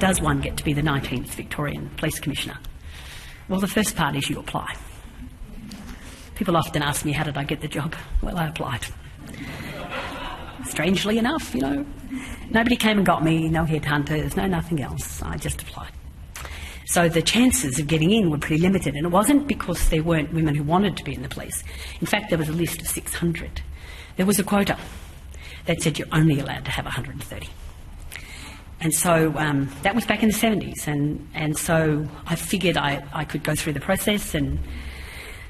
does one get to be the 19th Victorian Police Commissioner? Well, the first part is you apply. People often ask me, how did I get the job? Well, I applied. Strangely enough, you know, nobody came and got me, no headhunters, no nothing else. I just applied. So the chances of getting in were pretty limited, and it wasn't because there weren't women who wanted to be in the police. In fact, there was a list of 600. There was a quota that said you're only allowed to have 130. And so that was back in the 70s, and so I figured I could go through the process, and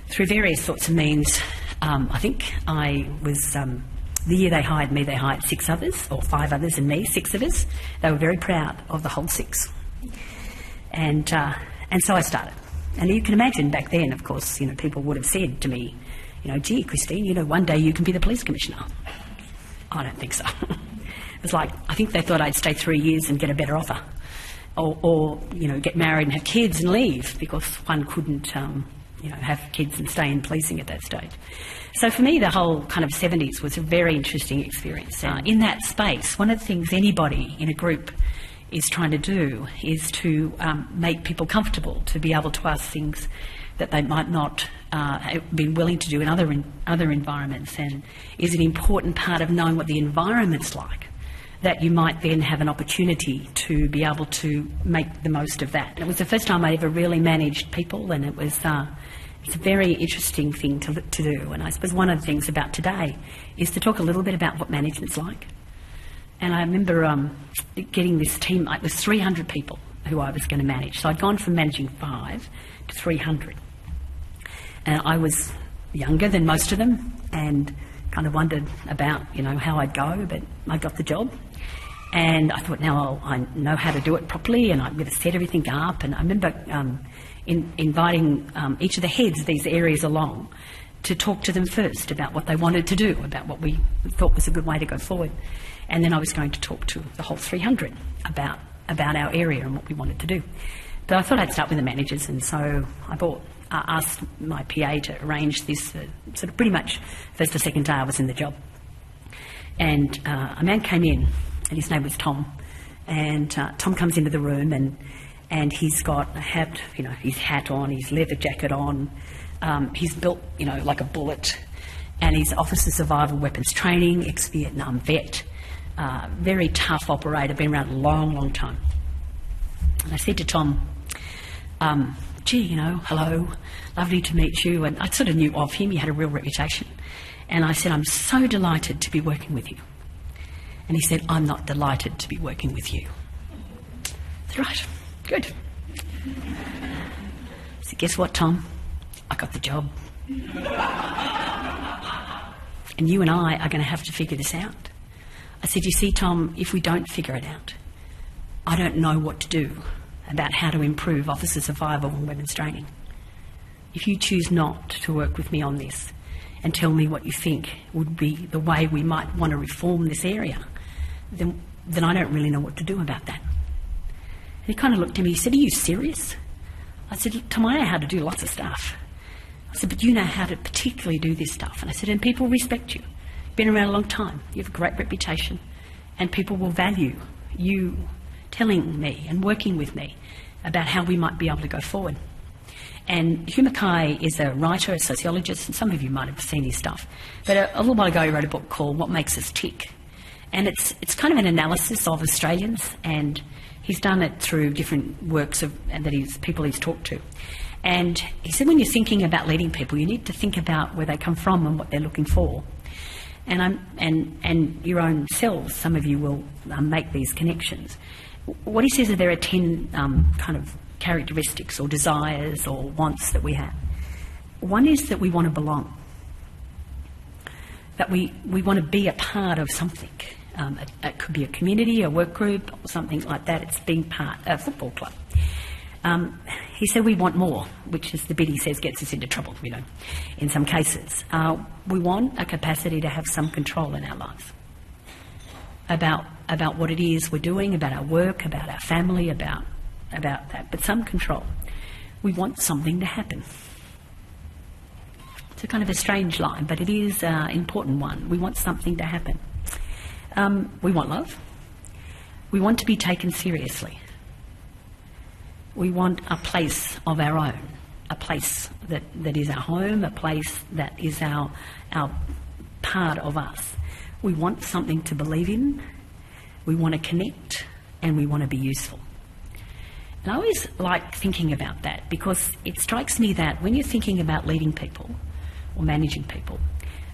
through various sorts of means. I think I was, the year they hired me, they hired 6 others, or 5 others and me, 6 of us. They were very proud of the whole 6. And so I started. And you can imagine back then, of course, you know, people would have said to me, you know, gee, Christine, you know, one day you can be the police commissioner. I don't think so. It was like, I think they thought I'd stay 3 years and get a better offer. Or you know, get married and have kids and leave, because one couldn't, you know, have kids and stay in policing at that stage. So for me, the whole kind of 70s was a very interesting experience. In that space, one of the things anybody in a group is trying to do is to make people comfortable, to be able to ask things that they might not have been willing to do in other environments, and is an important part of knowing what the environment's like, that you might then have an opportunity to be able to make the most of that. It was the first time I ever really managed people, and it's a very interesting thing to do. And I suppose one of the things about today is to talk a little bit about what management's like. And I remember getting this team, it was 300 people who I was going to manage. So I'd gone from managing 5 to 300. And I was younger than most of them, and kind of wondered about, you know, how I'd go, but I got the job. And I thought, now I know how to do it properly, and I'm going to set everything up. And I remember inviting each of the heads of these areas along to talk to them first about what they wanted to do, about what we thought was a good way to go forward. And then I was going to talk to the whole 300 about our area and what we wanted to do. But I thought I'd start with the managers, and so I asked my PA to arrange this sort of pretty much first or second day I was in the job. And a man came in, and his name was Tom. And Tom comes into the room, and he's got a hat, you know, his hat on, his leather jacket on. He's built, you know, like a bullet, and he's Officer Survival Weapons Training, ex-Vietnam vet, very tough operator, been around a long, long time. And I said to Tom, gee, you know, hello, lovely to meet you. And I sort of knew of him, he had a real reputation. And I said, I'm so delighted to be working with you. And he said, I'm not delighted to be working with you. I said, right, good. I said, guess what, Tom? I got the job. And you and I are going to have to figure this out. I said, you see, Tom, if we don't figure it out, I don't know what to do about how to improve officer survival and weapons training. If you choose not to work with me on this and tell me what you think would be the way we might want to reform this area, then I don't really know what to do about that. And he kind of looked at me, he said, are you serious? I said, Tom, I know how to do lots of stuff. I said, but you know how to particularly do this stuff. And I said, and people respect you. You've been around a long time. You have a great reputation. And people will value you telling me and working with me about how we might be able to go forward. And Hugh Mackay is a writer, a sociologist, and some of you might have seen his stuff. But a little while ago he wrote a book called What Makes Us Tick. And it's kind of an analysis of Australians, and he's done it through different works people he's talked to. And he said when you're thinking about leading people, you need to think about where they come from and what they're looking for. And your own selves, some of you will make these connections. What he says is there are 10 kind of characteristics or desires or wants that we have. One is that we want to belong, that we want to be a part of something. It could be a community, a work group, or something like that. It's being part of a football club. He said we want more, which is the bit he says gets us into trouble, you know, in some cases. We want a capacity to have some control in our lives about what it is we're doing, about our work, about our family, about that, but some control. We want something to happen. It's a kind of a strange line, but it is an important one. We want something to happen. We want love. We want to be taken seriously. We want a place of our own, a place that is our home, a place that is our part of us. We want something to believe in, we want to connect, and we want to be useful. And I always like thinking about that, because it strikes me that when you're thinking about leading people or managing people,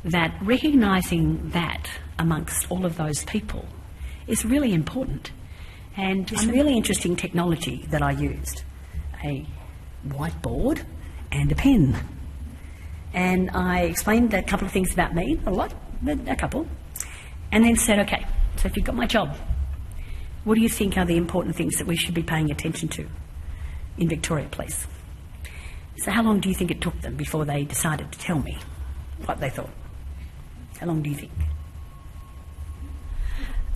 that recognising that amongst all of those people is really important. And this really interesting technology that I used, a whiteboard and a pen. And I explained a couple of things about me, a lot, but a couple, and then said, okay, so if you've got my job, what do you think are the important things that we should be paying attention to in Victoria, please? So how long do you think it took them before they decided to tell me what they thought? How long do you think?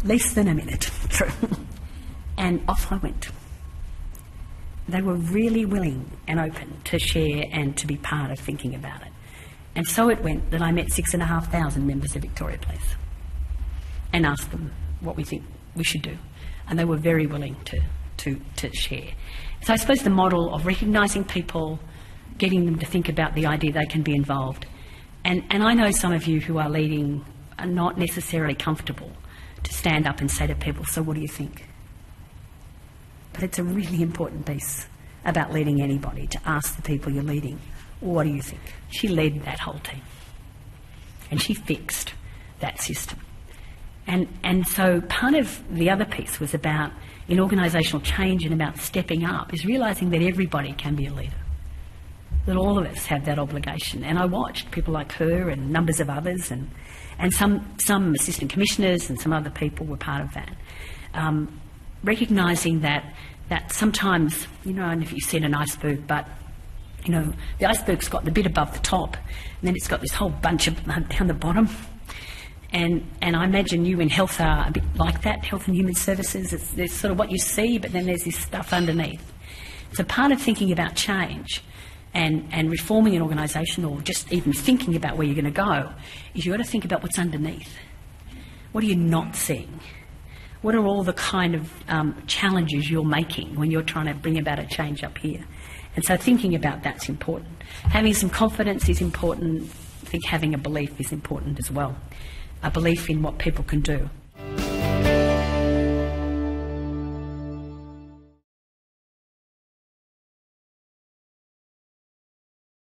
Less than a minute through. And off I went. They were really willing and open to share and to be part of thinking about it. And so it went that I met 6,500 members of Victoria Police and asked them what we think we should do. And they were very willing to share. So I suppose the model of recognising people, getting them to think about the idea they can be involved. And I know some of you who are leading are not necessarily comfortable to stand up and say to people, so what do you think? But it's a really important piece about leading anybody, to ask the people you're leading, what do you think? She led that whole team. And she fixed that system. And so part of the other piece was about, in organisational change and about stepping up, is realising that everybody can be a leader, that all of us have that obligation. And I watched people like her and numbers of others, and some assistant commissioners and some other people were part of that, recognising that sometimes, you know, I don't know if you've seen an iceberg, but you know, the iceberg's got the bit above the top, and then it's got this whole bunch of down the bottom. And I imagine you in health are a bit like that, health and human services. There's sort of what you see, but then there's this stuff underneath. So part of thinking about change and reforming an organisation, or just even thinking about where you're going to go, is you've got to think about what's underneath. What are you not seeing? What are all the kind of challenges you're making when you're trying to bring about a change up here? And so thinking about that's important. Having some confidence is important. I think having a belief is important as well. A belief in what people can do.